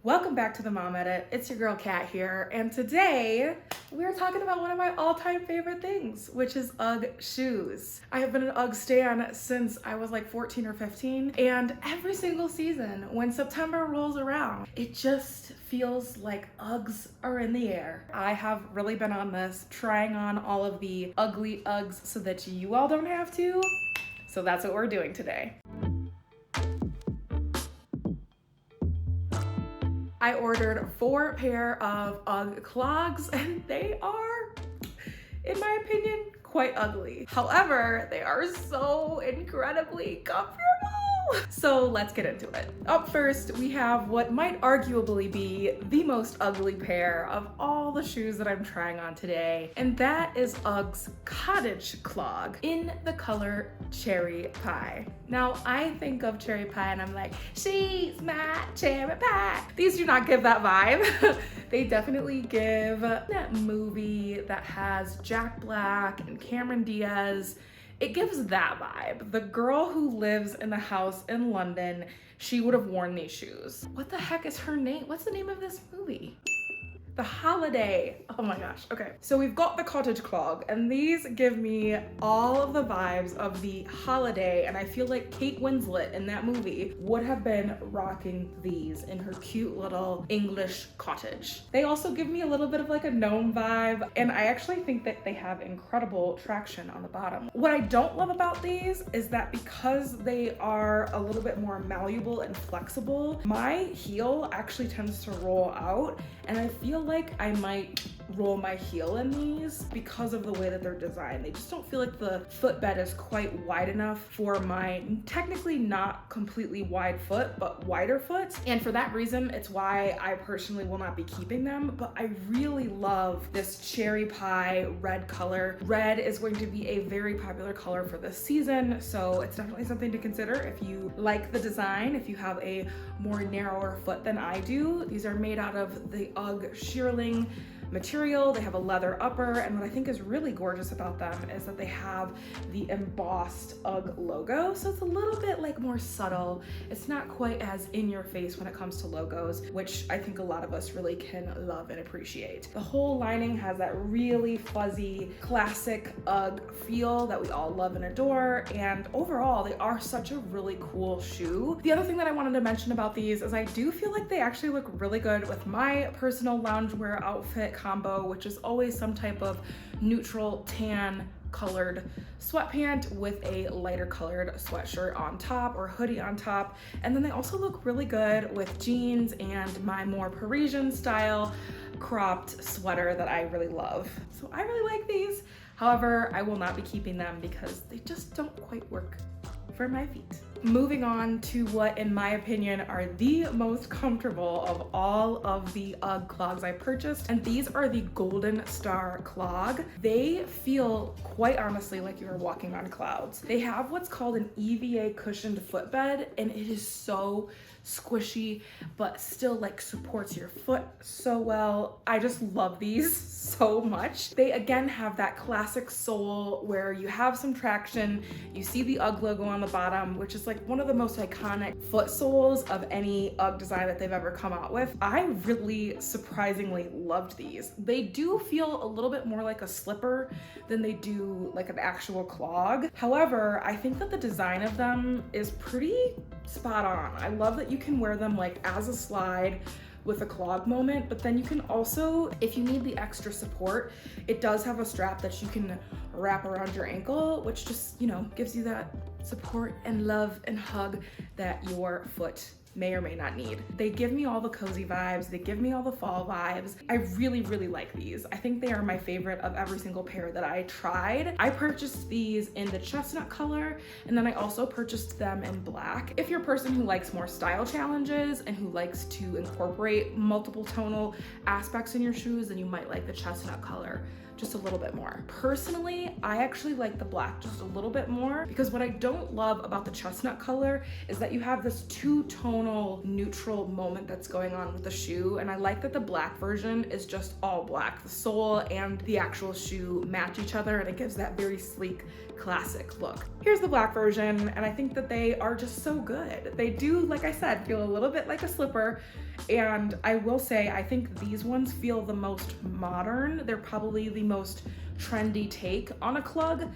Welcome back to the Mom Edit. It's your girl Kat here, and today we're talking about one of my all-time favorite things, which is UGG shoes. I have been an UGG stan since I was like 14 or 15, and every single season when September rolls around, it just feels like UGGs are in the air. I have really been on this, trying on all of the UGGly UGGs so that you all don't have to. So that's what we're doing today. I ordered 4 pair of UGG clogs, and they are, in my opinion, quite ugly. However, they are so incredibly comfortable. So let's get into it. Up first, we have what might arguably be the most ugly pair of all the shoes that I'm trying on today, and that is UGG's Cottage Clog in the color Cherry Pie. Now, I think of cherry pie and I'm like, she's my cherry pie. These do not give that vibe. They definitely give that movie that has Jack Black and Cameron Diaz. It gives that vibe. The girl who lives in the house in London, she would have worn these shoes. What the heck is her name? What's the name of this movie? The Holiday. Oh my gosh. Okay. So we've got the Cottage Clog, and these give me all of the vibes of the Holiday, and I feel like Kate Winslet in that movie would have been rocking these in her cute little English cottage. They also give me a little bit of like a gnome vibe, and I actually think that they have incredible traction on the bottom. What I don't love about these is that because they are a little bit more malleable and flexible, my heel actually tends to roll out, and I feel like I might roll my heel in these because of the way that they're designed. They just don't feel like the footbed is quite wide enough for my technically not completely wide foot, but wider foot. And for that reason, it's why I personally will not be keeping them, but I really love this cherry pie red color. Red is going to be a very popular color for this season, so it's definitely something to consider if you like the design, if you have a more narrower foot than I do. These are made out of the UGG shearling material. They have a leather upper, and what I think is really gorgeous about them is that they have the embossed UGG logo, so it's a little bit like more subtle. It's not quite as in your face when it comes to logos, which I think a lot of us really can love and appreciate. The whole lining has that really fuzzy classic UGG feel that we all love and adore, and overall they are such a really cool shoe. The other thing that I wanted to mention about these is I do feel like they actually look really good with my personal loungewear outfit combo, which is always some type of neutral tan colored sweatpant with a lighter colored sweatshirt on top or hoodie on top. And then they also look really good with jeans and my more Parisian style cropped sweater that I really love. So I really like these. However, I will not be keeping them because they just don't quite work for my feet. Moving on to what, in my opinion, are the most comfortable of all of the UGG clogs I purchased, and these are the Goldenstar clog. They feel, quite honestly, like you're walking on clouds. They have what's called an EVA cushioned footbed, and it is so squishy, but still like supports your foot so well. I just love these so much. They again have that classic sole where you have some traction, you see the UGG logo on the bottom, which is like one of the most iconic foot soles of any UGG design that they've ever come out with. I really surprisingly loved these. They do feel a little bit more like a slipper than they do like an actual clog. However, I think that the design of them is pretty spot on. I love that you can wear them like as a slide with a clog moment, but then you can also, if you need the extra support, it does have a strap that you can wrap around your ankle, which just, you know, gives you that support and love and hug that your foot may or may not need. They give me all the cozy vibes. They give me all the fall vibes. I really, really like these. I think they are my favorite of every single pair that I tried. I purchased these in the chestnut color, and then I also purchased them in black. If you're a person who likes more style challenges and who likes to incorporate multiple tonal aspects in your shoes, then you might like the chestnut color just a little bit more. Personally, I actually like the black just a little bit more because what I don't love about the chestnut color is that you have this two-tonal neutral moment that's going on with the shoe, and I like that the black version is just all black. The sole and the actual shoe match each other, and it gives that very sleek, classic look. Here's the black version, and I think that they are just so good. They do, like I said, feel a little bit like a slipper, And I will say, I think these ones feel the most modern. They're probably the most trendy take on a clog.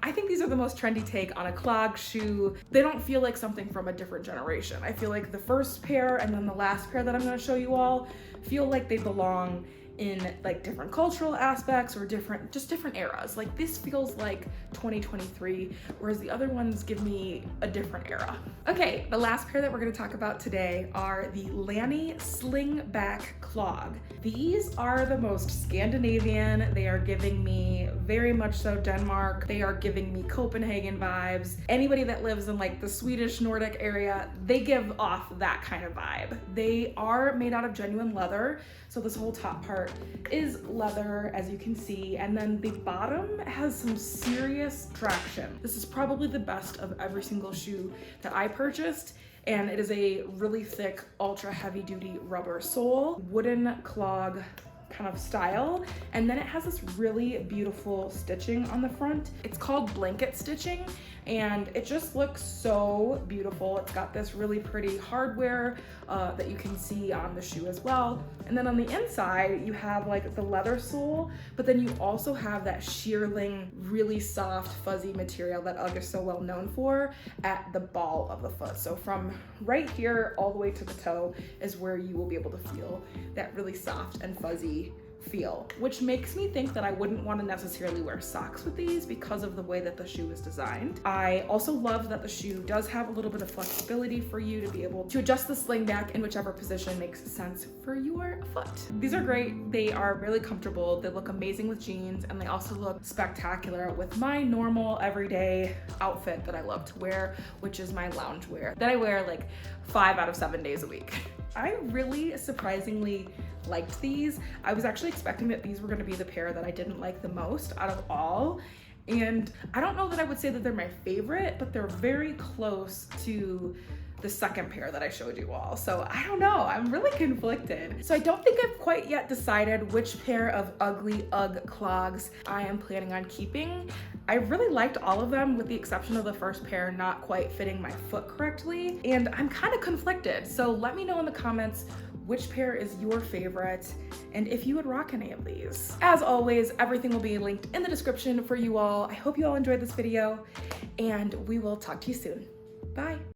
I think these are the most trendy take on a clog shoe. They don't feel like something from a different generation. I feel like the first pair and then the last pair that I'm gonna show you all feel like they belong in like different cultural aspects or different eras. Like this feels like 2023, whereas the other ones give me a different era. Okay, the last pair that we're gonna talk about today are the Lanni Slingback Clog. These are the most Scandinavian. They are giving me very much so Denmark. They are giving me Copenhagen vibes. Anybody that lives in like the Swedish Nordic area, they give off that kind of vibe. They are made out of genuine leather. So this whole top part is leather, as you can see, and then the bottom has some serious traction. This is probably the best of every single shoe that I purchased, and it is a really thick, ultra heavy duty rubber sole, wooden clog kind of style, and then it has this really beautiful stitching on the front. It's called blanket stitching, and it just looks so beautiful. It's got this really pretty hardware that you can see on the shoe as well. And then on the inside, you have like the leather sole, but then you also have that shearling, really soft, fuzzy material that UGG is so well known for at the ball of the foot. So from right here all the way to the toe is where you will be able to feel that really soft and fuzzy feel, which makes me think that I wouldn't want to necessarily wear socks with these because of the way that the shoe is designed. I also love that the shoe does have a little bit of flexibility for you to be able to adjust the sling back in whichever position makes sense for your foot. These are great. They are really comfortable. They look amazing with jeans, and they also look spectacular with my normal everyday outfit that I love to wear, which is my loungewear that I wear like 5 out of 7 days a week. I really surprisingly liked these. I was actually expecting that these were going to be the pair that I didn't like the most out of all. And I don't know that I would say that they're my favorite, but they're very close to the second pair that I showed you all. So I don't know, I'm really conflicted. So I don't think I've quite yet decided which pair of UGGly UGG clogs I am planning on keeping. I really liked all of them with the exception of the first pair not quite fitting my foot correctly. And I'm kind of conflicted. So let me know in the comments which pair is your favorite and if you would rock any of these. As always, everything will be linked in the description for you all. I hope you all enjoyed this video and we will talk to you soon. Bye.